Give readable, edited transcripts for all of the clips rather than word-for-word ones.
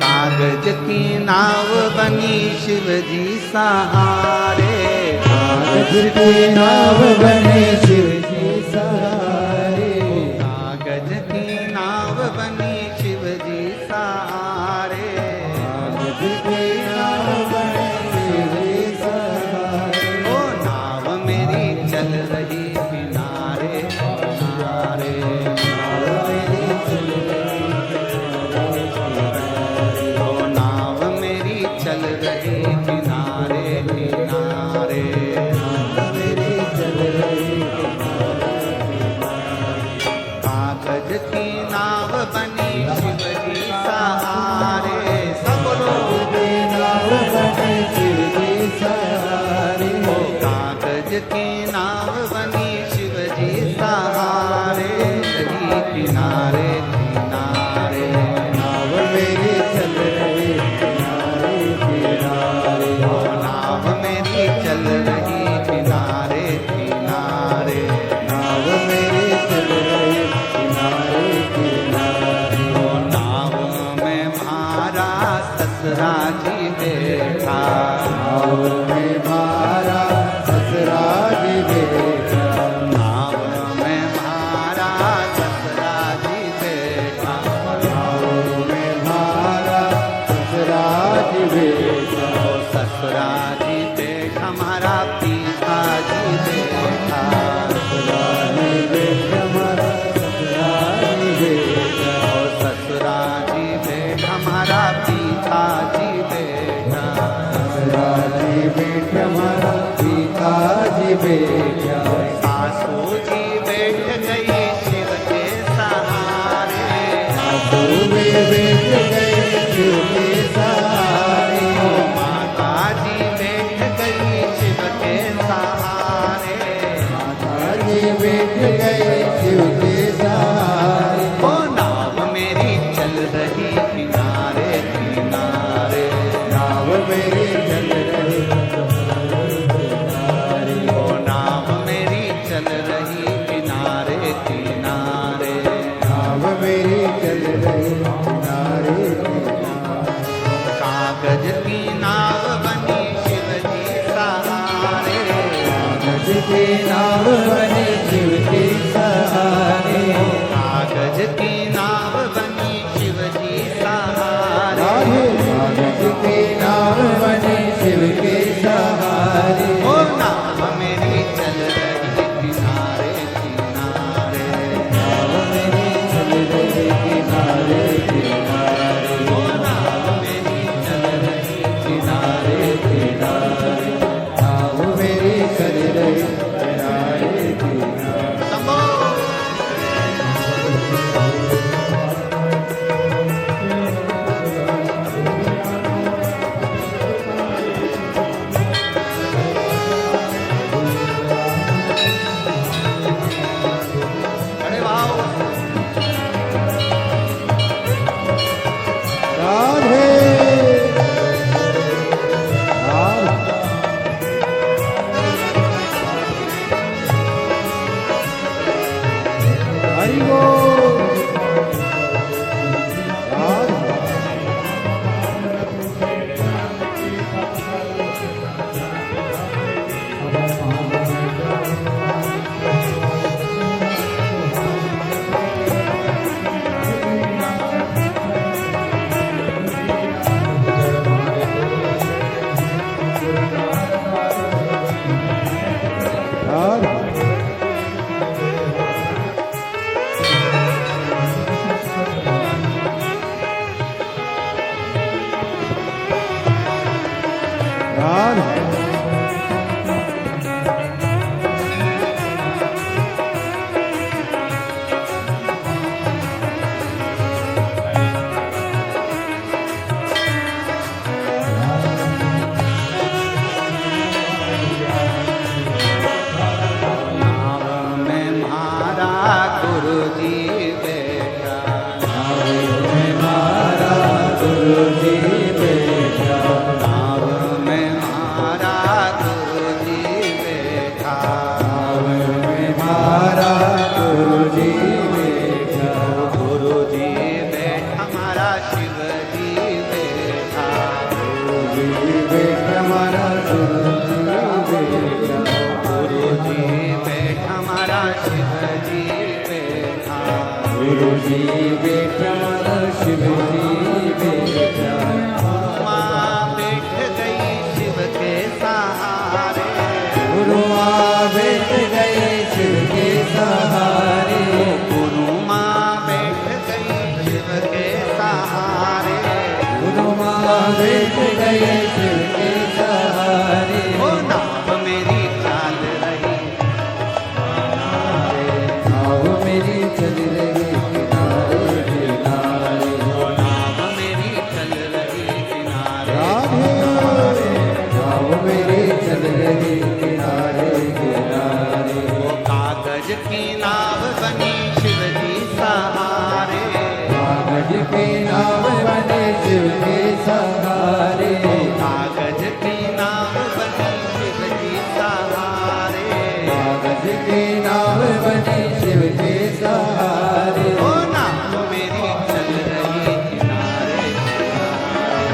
कागज की नाव बनी शिव जी सहारे, कागज की नाव बनी शिव जी सहारे, कागज की नाव बनी शिव जी सहारे, कागज की नाव बनी शिव जी सहारे। ओ नाव मेरी चल रही किनारे किनारे, नाव मेरी चल रही किनारे, ओ नाव मेरी चल रही किनारे किनारे, नाव मेरी चल रही कागज की नाव बनी शिव जी सहारे, सब लोग की नाव बनी शिव जी सहारे, ओ कागज की नाव बनी शिव जी सहारे, रही किनारे किनारे, नाव मेरी चल रही किनारे किनारे, ओ नाव मेरी चल रही किनारे किनारे, नाव मेरी चल रही किनारे किनारे, ओ नाव में मारा ससुरा जी बैठा, नाव में मारा ससुरा जी बैठा, नाव में मारा ससुरा जी बैठा, नाव में मारा ससुरा जी बैठा, ओ ससुरा जी बैठा हमारा पीता जी बैठा, ससुरा जी बैठा मारा ससुरा जी बैठा, ओ ससुरा जी बैठा हमारा पीता जी बैठा, ससुरा जी बैठा मारा पिता जी बैठा, सासू जी बैठ गई शिव के सहारे, सासू में बैठ गए शिव के सहारे, माता जी बैठ गई शिव के सहारे, माता जी बैठ गए शिव के सहारे, ओ नाव मेरी चल रही किनारे किनारे, नाव मेरी चल रही किनारे, ओ नाव मेरी चल रही किनारे किनारे, नाव मेरी चल रही किनारे किनारे, कागज की नाव बनी शिव जी सहारे, कागज की नाव बनी शिव के सहारे, कागज की नाव बनी शिव जी सहारे, कागज की नाव बनी शिव के सहारे, ओ नाव मेरी चल रही किनारे किनारे, नाव मेरी चल रही किनारे किनारे, ओ नाव मेरी चल रही किनारे किनारे, नाव मेरी चल रही किनारे किनारे। संभो अरे वाह राधे राधे हरि बोल राधे राधे राधे नाव में मारा गुरु जी बैठा, नाव में मारा गुरु जी बैठा, नाव में मारा गुरुजी बेटा शिवजी बेटा माँ बैठ गई शिव के सहारे गुरु माँ बैठ गए शिव के सहारे गुरु माँ बैठ गई शिव के सहारे गुरु माँ बैठ गए शिव के सहारे ओ नाव मेरी चाल रही नाव मेरी चल रही किनारे किनारे ओ नाव मेरी चल रही किनारे नाव मेरी चल रही किनारे किनारे वो कागज की नाव बनी शिवजी सहारे कागज के नाव बने शिव के सहारे कागज की नाव बनी शिवजी सहारे कागज के नाव बने शिव के सहारे ओ नाव मेरी चल रही किनारे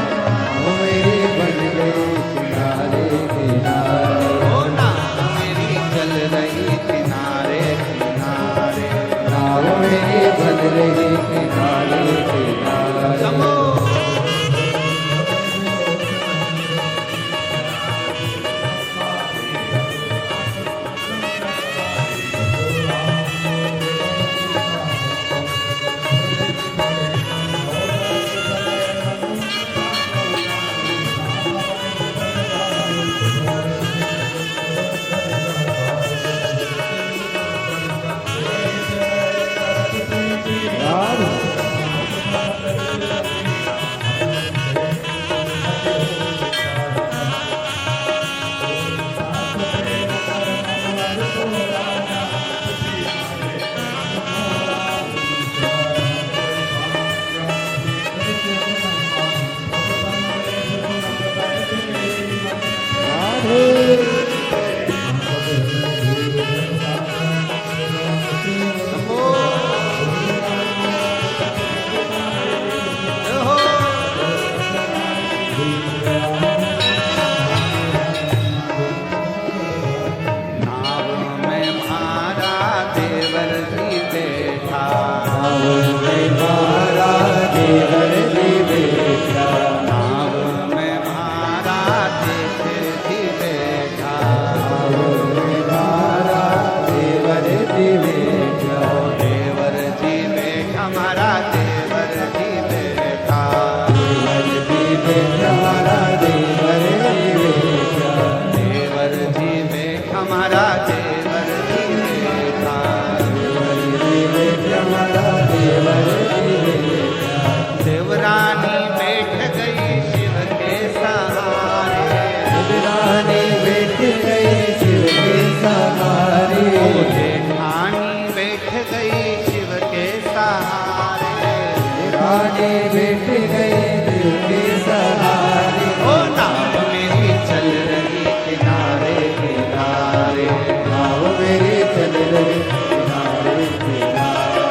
नाव मेरी बन गई किनारे किनारे ओ नाव मेरी चल रही किनारे किनारे नाव मेरी बन रही किनारे किनारे समो नाव में मारा देवर जी बैठा नाव में मारा देवर जी बैठा नाव में मारा देव जी बैठा नाव में मारा देवर जी बैठा देवर जी बैठा हमारा देवर जी बैठा देवर जी बैठा हमारा देवर जी बैठा देवर जी बैठा हमारा देवर जी बैठा देवर जी बैठा हमारा देवर जी बैठा देवरानी बैठ गई शिव के सहारे रानी बैठ गई शिव के सहारे जेठानी बैठ गई शिव के सहारे रानी बैठ गई शिव के सहारे ओ नाव मेरी चल रही किनारे किनारे नाव मेरी चल रही किनारे किनारे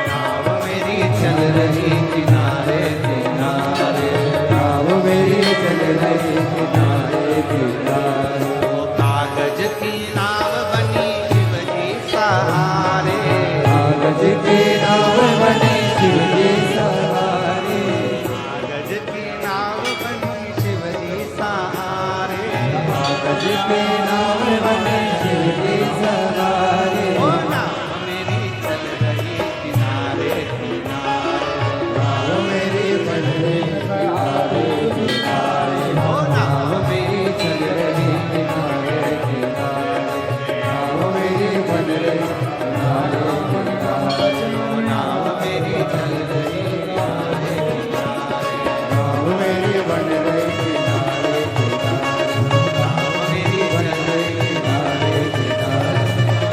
नाव मेरी चल रही किनारे किनारे नाव मेरी चल रही किनारे किनारे वो कागज की नाव बनी शिवजी सहारे कागज के नाव बने शिव के सहारे कागज की नाव बनी शिवजी सहारे कागज के नाव बने शिव के सहारे ओ नाव मेरी चल रही किनारे किनारे नाव मेरी बन रही किनारे किनारे ओ नाव नाव मेरी चल रही किनारे किनारे नाव मेरी बन रही किनारे किनारे नाव मेरी चल रही किनारे किनारे नाव मेरी बन रही किनारे किनारे नाव मेरी बन रही किनारे किनारे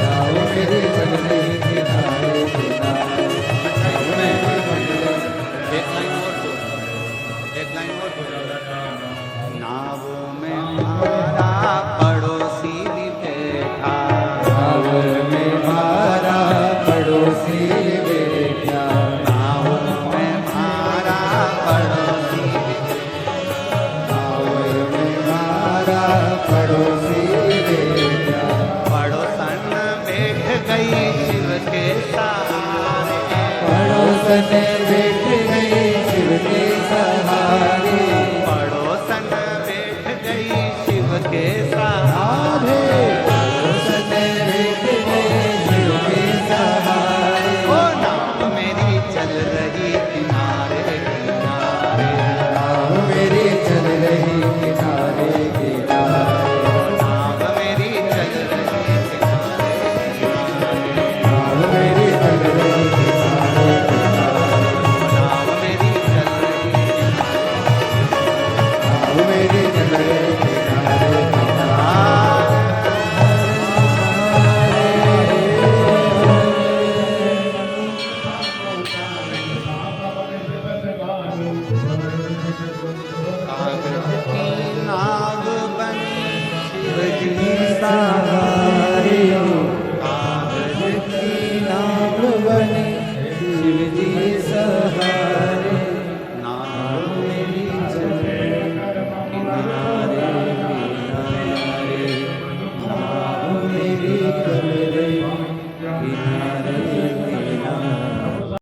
नाव मेरी बन रही किनारे किनारे नाव मेरी बन रही एक लाइन और बोल एक लाइन और बोल नाव में हमारा पड़ोसी भी बैठा नाव में मारा पड़ोसी बैठा नाव में हमारा पड़ोसी भी नाव में मारा पड़ोसी बैठा पड़ोसन बैठ गई शिव के सहारे तने